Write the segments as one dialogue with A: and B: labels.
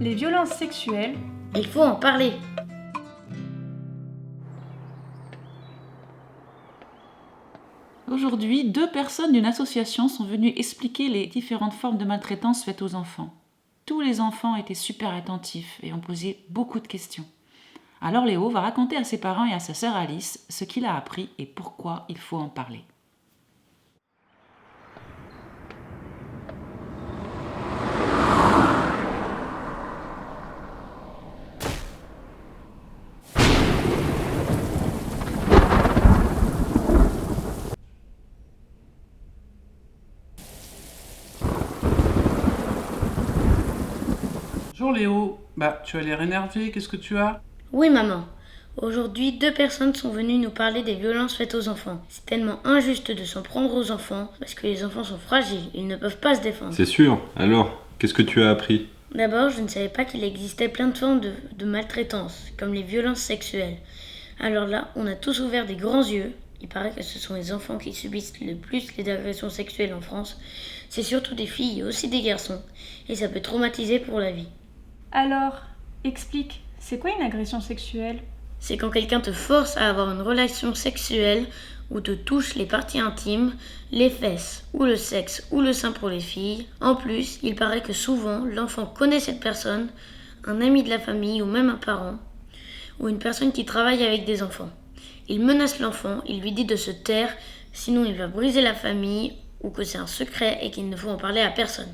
A: Les violences sexuelles.
B: Il faut en parler.
C: Aujourd'hui, 2 personnes d'une association sont venues expliquer les différentes formes de maltraitance faites aux enfants. Tous les enfants étaient super attentifs et ont posé beaucoup de questions. Alors Léo va raconter à ses parents et à sa sœur Alice ce qu'il a appris et pourquoi il faut en parler.
D: Bonjour Léo, tu as l'air énervé, qu'est-ce que tu as?
B: Oui, maman. Aujourd'hui, 2 personnes sont venues nous parler des violences faites aux enfants. C'est tellement injuste de s'en prendre aux enfants parce que les enfants sont fragiles, ils ne peuvent pas se défendre.
E: C'est sûr. Alors, qu'est-ce que tu as appris?
B: D'abord, je ne savais pas qu'il existait plein de formes de maltraitance, comme les violences sexuelles. Alors là, on a tous ouvert des grands yeux. Il paraît que ce sont les enfants qui subissent le plus les agressions sexuelles en France. C'est surtout des filles et aussi des garçons. Et ça peut traumatiser pour la vie.
A: Alors, explique, c'est quoi une agression sexuelle?
B: C'est quand quelqu'un te force à avoir une relation sexuelle ou te touche les parties intimes, les fesses ou le sexe ou le sein pour les filles. En plus, il paraît que souvent, l'enfant connaît cette personne, un ami de la famille ou même un parent, ou une personne qui travaille avec des enfants. Il menace l'enfant, il lui dit de se taire, sinon il va briser la famille ou que c'est un secret et qu'il ne faut en parler à personne.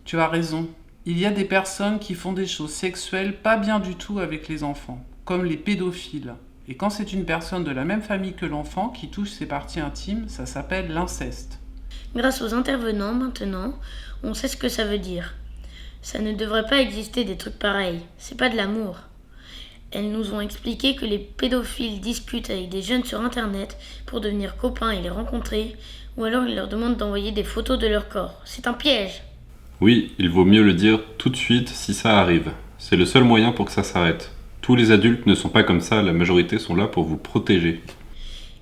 D: Tu as raison. Il y a des personnes qui font des choses sexuelles pas bien du tout avec les enfants, comme les pédophiles. Et quand c'est une personne de la même famille que l'enfant qui touche ses parties intimes, ça s'appelle l'inceste.
B: Grâce aux intervenants maintenant, on sait ce que ça veut dire. Ça ne devrait pas exister des trucs pareils, c'est pas de l'amour. Elles nous ont expliqué que les pédophiles discutent avec des jeunes sur internet pour devenir copains et les rencontrer, ou alors ils leur demandent d'envoyer des photos de leur corps. C'est un piège.
E: Oui, il vaut mieux le dire tout de suite si ça arrive. C'est le seul moyen pour que ça s'arrête. Tous les adultes ne sont pas comme ça, la majorité sont là pour vous protéger.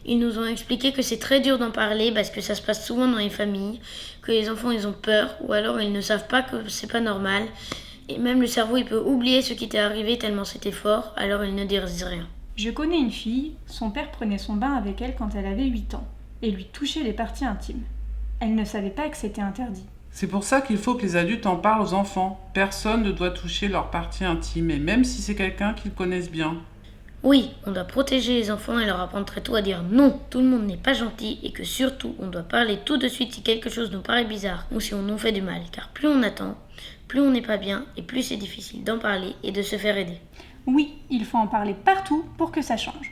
B: Ils nous ont expliqué que c'est très dur d'en parler parce que ça se passe souvent dans les familles, que les enfants ils ont peur ou alors ils ne savent pas que c'est pas normal. Et même le cerveau il peut oublier ce qui t'est arrivé tellement c'était fort, alors ils ne disent rien.
A: Je connais une fille, son père prenait son bain avec elle quand elle avait 8 ans et lui touchait les parties intimes. Elle ne savait pas que c'était interdit.
D: C'est pour ça qu'il faut que les adultes en parlent aux enfants. Personne ne doit toucher leurs parties intimes, et même si c'est quelqu'un qu'ils connaissent bien.
B: Oui, on doit protéger les enfants et leur apprendre très tôt à dire non, tout le monde n'est pas gentil et que surtout on doit parler tout de suite si quelque chose nous paraît bizarre ou si on nous fait du mal, car plus on attend, plus on n'est pas bien et plus c'est difficile d'en parler et de se faire aider.
A: Oui, il faut en parler partout pour que ça change.